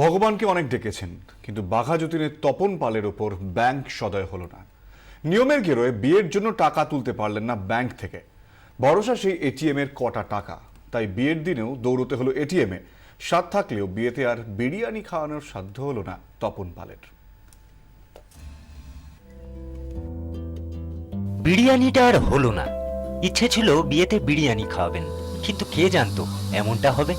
ভগবানকে অনেক ডেকেছেন, কিন্তু বাঘা যতীনের তপন পালের ওপর ব্যাংক সদয় হলো না। নিয়মের গেরোয় বিয়ের জন্য টাকা তুলতে পারলেন না ব্যাংক থেকে। ভরসা সেই এটিএম এর কটা টাকা, তাই বিয়ের দিনেও দৌড়তে হলো এটিএমে। স্বাদ থাকলেও বিয়েতে আর বিরিয়ানি খাওয়ানোর সাধ্য হলো না তপন পালের। বিরিয়ানিটা আর হলো না। ইচ্ছে ছিল বিয়েতে বিরিয়ানি খাওয়াবেন, কিন্তু কে জানতো এমনটা হবে।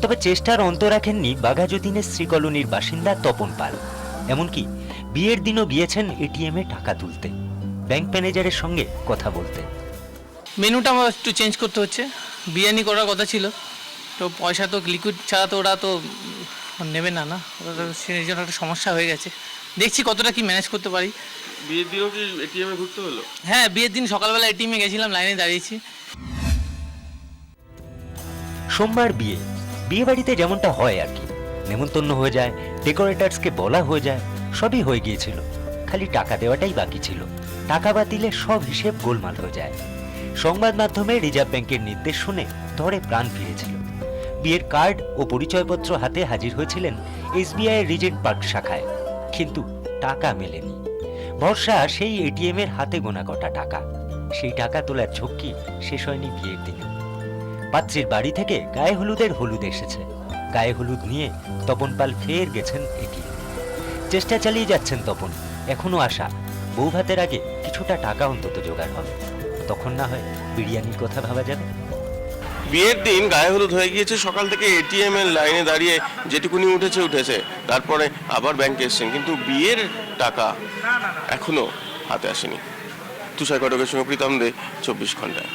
তবে চেষ্টার অন্ত রাখেননি বাঘা যতীনের শ্রীকলোনির বাসিন্দা তপন পাল। এমনকি বিয়ের দিনও গিয়েছেন এটিএমে টাকা তুলতে, ব্যাংক ম্যানেজারের সঙ্গে কথা বলতে। মেনুটা আমার একটু চেঞ্জ করতে হচ্ছে। বিরিয়ানি করার কথা ছিল, তো পয়সা তো লিকুইড ছাড়া তো ওরা তো নেবে না, সেই জন্য একটা সমস্যা হয়ে গেছে। দেখছি কতটা কি ম্যানেজ করতে পারি। বিয়ের দিনও কি এটিএমে ঘুরতে হলো? হ্যাঁ, বিয়ের দিন সকালবেলা এটিএমে গেছিলাম, লাইনে দাঁড়িয়েছি। সোমবার বিয়ে বাড়িতে যেমনটা হয় আর কি, নেমন্তন্ন হয়ে যায়, ডেকোরেটার্সকে বলা হয়ে যায়, সবই হয়ে গিয়েছিল। খালি টাকা দেওয়াটাই বাকি ছিল। টাকা বাতিলে সব হিসেব গোলমাল হয়ে যায়। সংবাদ মাধ্যমে রিজার্ভ ব্যাংকের নির্দেশ শুনে ধরে প্রাণ ফিরেছিল। বিয়ের কার্ড ও পরিচয়পত্র হাতে হাজির হয়েছিলেন এসবিআই রিজেন্ট পার্ক শাখায়, কিন্তু টাকা মেলেনি। ভরসা সেই এটিএম এর হাতে গোনা কটা টাকা। সেই টাকা তোলার ঝক্কি শেষ হয়নি বিয়ের দিনে। পাত্রীর বাড়ি থেকে গায়ে হলুদের হলুদ এসেছে। গায়ে হলুদ নিয়ে তপন পাল ফের গেছেন এটিএম। চেষ্টা চালিয়ে যাচ্ছেন তপন। এখনো আশা, বউ ভাতের আগে কিছুটা টাকা অন্তত জোগাড় হবে, তখন না হয় বিরিয়ানির কথা ভাবা যাবে। বিয়ের দিন গায়ে হলুদ হয়ে গিয়েছে, সকাল থেকে এটিএম এর লাইনে দাঁড়িয়ে যেটুকুনি উঠেছে। তারপরে আবার ব্যাংকে এসেছেন, কিন্তু বিয়ের টাকা এখনো হাতে আসেনি। তুষার কটকের সঙ্গে প্রীতম দে, 24 ঘন্টায়।